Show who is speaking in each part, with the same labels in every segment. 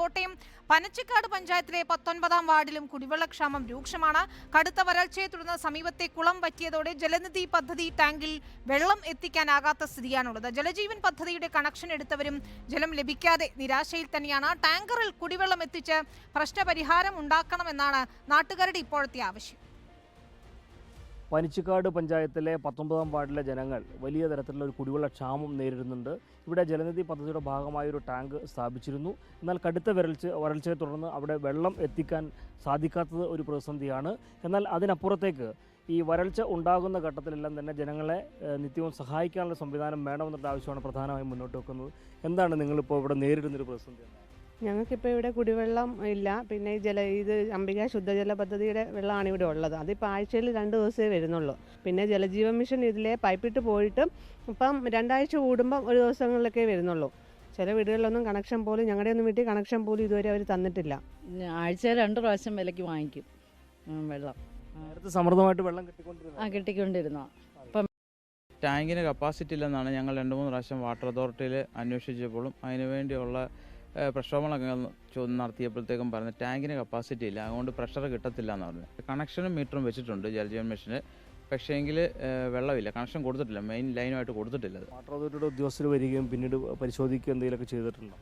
Speaker 1: കോട്ടയം പനച്ചിക്കാട് പഞ്ചായത്തിലെ 19-ാം വാർഡിലും കുടിവെള്ളക്ഷാമം രൂക്ഷമാണ്. കടുത്ത വരൾച്ചയെ തുടർന്ന് സമീപത്തെ കുളം വറ്റിയതോടെ ജലനിധി പദ്ധതി ടാങ്കിൽ വെള്ളം എത്തിക്കാനാകാത്ത സ്ഥിതിയാണുള്ളത്. ജലജീവൻ പദ്ധതിയുടെ കണക്ഷൻ എടുത്തവരും ജലം ലഭിക്കാതെ നിരാശയിൽ തന്നെയാണ്. ടാങ്കറിൽ കുടിവെള്ളം എത്തിച്ച് പ്രശ്നപരിഹാരം ഉണ്ടാക്കണമെന്നാണ് നാട്ടുകാരുടെ ഇപ്പോഴത്തെ ആവശ്യം.
Speaker 2: പനച്ചിക്കാട് പഞ്ചായത്തിലെ 19-ാം വാർഡിലെ ജനങ്ങൾ വലിയ തരത്തിലുള്ള ഒരു കുടിവെള്ള ക്ഷാമം നേരിടുന്നുണ്ട്. ഇവിടെ ജലനിധി പദ്ധതിയുടെ ഭാഗമായ ഒരു ടാങ്ക് സ്ഥാപിച്ചിരുന്നു. എന്നാൽ കടുത്ത വരൾച്ചയെ തുടർന്ന് അവിടെ വെള്ളം എത്തിക്കാൻ സാധിക്കാത്തത് ഒരു പ്രതിസന്ധിയാണ്. എന്നാൽ അതിനപ്പുറത്തേക്ക് ഈ വരൾച്ച ഉണ്ടാകുന്ന ഘട്ടത്തിലെല്ലാം തന്നെ ജനങ്ങളെ നിത്യവും സഹായിക്കാനുള്ള സംവിധാനം വേണമെന്നുള്ള ആവശ്യമാണ് പ്രധാനമായും മുന്നോട്ട് വെക്കുന്നത്. എന്താണ് നിങ്ങളിപ്പോൾ ഇവിടെ നേരിടുന്നൊരു പ്രതിസന്ധി?
Speaker 3: ഞങ്ങൾക്കിപ്പോൾ ഇവിടെ കുടിവെള്ളം ഇല്ല. പിന്നെ ഇത് അംബിക ശുദ്ധജല പദ്ധതിയുടെ വെള്ളമാണ് ഇവിടെ ഉള്ളത്. അതിപ്പോൾ ആഴ്ചയിൽ 2 ദിവസമേ വരുന്നുള്ളൂ. പിന്നെ ജലജീവൻ മിഷൻ ഇതിലെ പൈപ്പിട്ട് പോയിട്ട് ഇപ്പം 2 ആഴ്ച കൂടുമ്പം ഒരു ദിവസങ്ങളിലൊക്കെ വരുന്നുള്ളൂ. ചില വീടുകളിലൊന്നും കണക്ഷൻ പോലും, ഞങ്ങളുടെ ഒന്നും വീട്ടിൽ കണക്ഷൻ പോലും ഇതുവരെ അവർ തന്നിട്ടില്ല.
Speaker 4: ആഴ്ചയിൽ 2 പ്രാവശ്യം വിലയ്ക്ക് വാങ്ങിക്കും വെള്ളം.
Speaker 2: നേരത്തെ സമൃദ്ധമായിട്ട് വെള്ളം
Speaker 4: കിട്ടിക്കൊണ്ടിരുന്നു.
Speaker 5: ടാങ്കിന് കപ്പാസിറ്റി ഇല്ലെന്നാണ് ഞങ്ങൾ 2-3 പ്രാവശ്യം വാട്ടർ അതോറിറ്റിയിൽ അന്വേഷിച്ചപ്പോഴും അതിനുവേണ്ടിയുള്ള പ്രക്ഷോഭങ്ങളൊക്കെ നടത്തിയപ്പോഴത്തേക്കും പറഞ്ഞ് ടാങ്കിന് കപ്പാസിറ്റി ഇല്ല, അതുകൊണ്ട് പ്രഷർ കിട്ടത്തില്ല എന്ന് പറഞ്ഞു. കണക്ഷനും മീറ്ററും വെച്ചിട്ടുണ്ട് ജലജീവൻ മിഷന്, പക്ഷേങ്കിൽ വെള്ളമില്ല, കണക്ഷൻ കൊടുത്തിട്ടില്ല, മെയിൻ ലൈനുമായിട്ട് കൊടുത്തിട്ടില്ല.
Speaker 2: വാട്ടർ അതോറിറ്റിയുടെ ഉദ്യോഗസ്ഥർ വരികയും പിന്നീട് പരിശോധിക്കുകയും എന്തെങ്കിലുമൊക്കെ ചെയ്തിട്ടുണ്ടോ?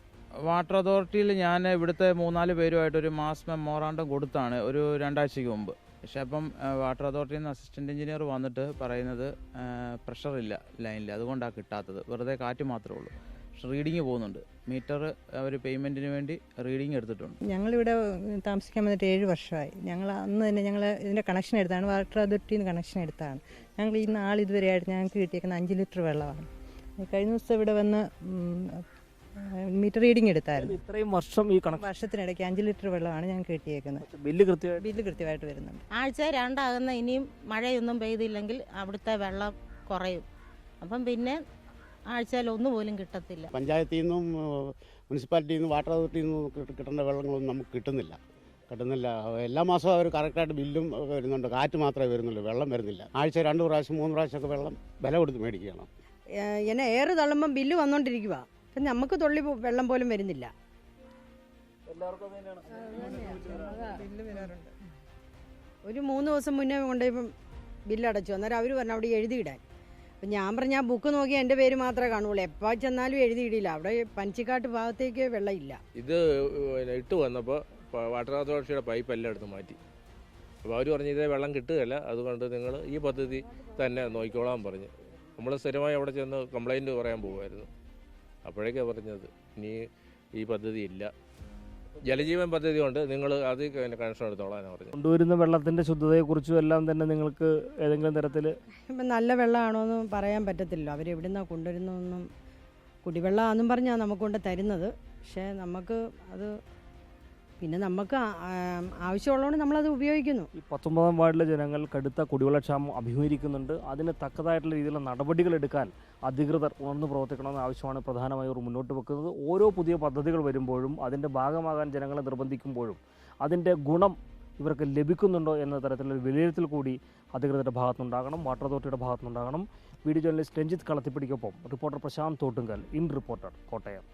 Speaker 5: വാട്ടർ അതോറിറ്റിയിൽ ഞാൻ ഇവിടുത്തെ 3-4 പേരുമായിട്ട് ഒരു മാസ് മെമ്മോറാണ്ടം കൊടുത്താണ് ഒരു 2 ആഴ്ചയ്ക്ക് മുമ്പ്. പക്ഷേ അപ്പം വാട്ടർ അതോറിറ്റിയിൽ നിന്ന് അസിസ്റ്റൻറ്റ് എഞ്ചിനീയർ വന്നിട്ട് പറയുന്നത് പ്രഷറില്ല ലൈനിൽ, അതുകൊണ്ടാണ് കിട്ടാത്തത്, വെറുതെ കാറ്റ് മാത്രമേ ഉള്ളൂ. റീഡിങ് പോകുന്നുണ്ട്, മീറ്റർ അവർ പേയ്മെൻറ്റിന് വേണ്ടി റീഡിങ് എടുത്തിട്ടുണ്ട്.
Speaker 6: ഞങ്ങളിവിടെ താമസിക്കാൻ വന്നിട്ട് 7 വർഷമായി. ഞങ്ങൾ അന്ന് തന്നെ ഞങ്ങൾ ഇതിൻ്റെ കണക്ഷൻ എടുത്താണ്, വാട്ടർ അതോറിറ്റിയിൽ നിന്ന് കണക്ഷൻ എടുത്താണ്. ഞങ്ങൾ ഈ നാളിതുവരെയായിട്ട് ഞങ്ങൾക്ക് കിട്ടിയേക്കുന്ന 5 ലിറ്റർ വെള്ളമാണ്. കഴിഞ്ഞ ദിവസം ഇവിടെ വന്ന് മീറ്റർ റീഡിങ് എടുത്തായിരുന്നു.
Speaker 2: ഇത്രയും വർഷം ഈ
Speaker 6: വർഷത്തിനിടയ്ക്ക് 5 ലിറ്റർ വെള്ളമാണ് ഞങ്ങൾക്ക് കിട്ടിയേക്കുന്നത്.
Speaker 2: ബില്ല്
Speaker 6: കൃത്യമായിട്ട് വരുന്നുണ്ട്.
Speaker 7: ആഴ്ച 2 ആകുന്ന ഇനിയും മഴയൊന്നും പെയ്തില്ലെങ്കിൽ അവിടുത്തെ വെള്ളം കുറയും. അപ്പം പിന്നെ ആഴ്ചയിൽ 1 പോലും കിട്ടത്തില്ല.
Speaker 8: പഞ്ചായത്തിൽ നിന്നും മുനിസിപ്പാലിറ്റിയിൽ നിന്നും വാട്ടർ അതോറിറ്റിയിൽ നിന്നും കിട്ടേണ്ട വെള്ളങ്ങളൊന്നും നമുക്ക് കിട്ടുന്നില്ല. എല്ലാ മാസവും അവർ കറക്റ്റായിട്ട് ബില്ലും വരുന്നുണ്ട്, കാറ്റ് മാത്രമേ വരുന്നുള്ളൂ, വെള്ളം വരുന്നില്ല. ആഴ്ച 2 പ്രാവശ്യം 3 പ്രാവശ്യമൊക്കെ വെള്ളം വില കൊടുത്ത് മേടിക്കണം.
Speaker 9: എന്നെ ഏറ് തള്ളുമ്പം ബില്ല് വന്നുകൊണ്ടിരിക്കുക. അപ്പം നമുക്ക് തുള്ളി വെള്ളം പോലും വരുന്നില്ല. ഒരു 3 ദിവസം മുന്നേ കൊണ്ടുപോയി ബില്ലടച്ചു. അന്നേരം അവർ പറഞ്ഞു അവിടെ എഴുതിയിടാൻ. അപ്പം ഞാൻ പറഞ്ഞ ആ ബുക്ക് നോക്കി എൻ്റെ പേര് മാത്രമേ കാണുള്ളൂ, എപ്പോൾ ചെന്നാലും എഴുതിയിടില്ല. അവിടെ പനച്ചിക്കാട്ട് ഭാഗത്തേക്ക് വെള്ളമില്ല.
Speaker 10: ഇത് ഇട്ട് വന്നപ്പോൾ വാട്ടർ അതോറിറ്റിയുടെ പൈപ്പ് എല്ലാം എടുത്ത് മാറ്റി. അപ്പോൾ അവർ പറഞ്ഞ് ഇതേ വെള്ളം കിട്ടുകയില്ല, അതുകൊണ്ട് നിങ്ങൾ ഈ പദ്ധതി തന്നെ നോക്കിക്കോളാൻ പറഞ്ഞ്. നമ്മൾ സ്ഥിരമായി അവിടെ ചെന്ന് കംപ്ലൈൻറ്റ് പറയാൻ പോകുമായിരുന്നു. അപ്പോഴേക്കാണ് പറഞ്ഞത് ഇനി ഈ പദ്ധതി ഇല്ല, ജലജീവൻ പദ്ധതി കൊണ്ട് നിങ്ങൾ അത് കണക്ഷൻ എടുത്തോളാൻ പറഞ്ഞു.
Speaker 2: കൊണ്ടുവരുന്ന വെള്ളത്തിൻ്റെ ശുദ്ധതയെക്കുറിച്ചും എല്ലാം തന്നെ നിങ്ങൾക്ക് ഏതെങ്കിലും തരത്തിൽ
Speaker 9: ഇപ്പം നല്ല വെള്ളമാണോ എന്ന് പറയാൻ പറ്റത്തില്ല. അവരെവിടുന്നാണ് കൊണ്ടുവരുന്നതെന്നും കുടിവെള്ളമാണെന്നും പറഞ്ഞാൽ നമുക്ക് കൊണ്ട് തരുന്നത്. പക്ഷേ നമുക്ക് അത് പിന്നെ നമുക്ക് ആവശ്യമുള്ളതുകൊണ്ട് നമ്മളത് ഉപയോഗിക്കുന്നു.
Speaker 2: ഈ 19-ാം വാർഡിലെ ജനങ്ങൾ കടുത്ത കുടിവെള്ളക്ഷാമം അഭിമുഖീകരിക്കുന്നുണ്ട്. അതിന് തക്കതായിട്ടുള്ള രീതിയിലുള്ള നടപടികൾ എടുക്കാൻ അധികൃതർ ഉണർന്നു പ്രവർത്തിക്കണമെന്ന ആവശ്യമാണ് പ്രധാനമായും മുന്നോട്ട് വെക്കുന്നത്. ഓരോ പുതിയ പദ്ധതികൾ വരുമ്പോഴും അതിൻ്റെ ഭാഗമാകാൻ ജനങ്ങളെ നിർബന്ധിക്കുമ്പോഴും അതിൻ്റെ ഗുണം ഇവർക്ക് ലഭിക്കുന്നുണ്ടോ എന്ന തരത്തിലുള്ള വിലയിരുത്തൽ കൂടി അധികൃതരുടെ ഭാഗത്തുനിന്നുണ്ടാകണം, വാട്ടർ അതോറിറ്റിയുടെ ഭാഗത്തുനിന്നുണ്ടാകണം. വീഡിയോ ജേർണലിസ്റ്റ് രഞ്ജിത്ത് കളത്തിപ്പിടിക്കൊപ്പം reporter Prashant Thottungal, in reporter, Kottayam.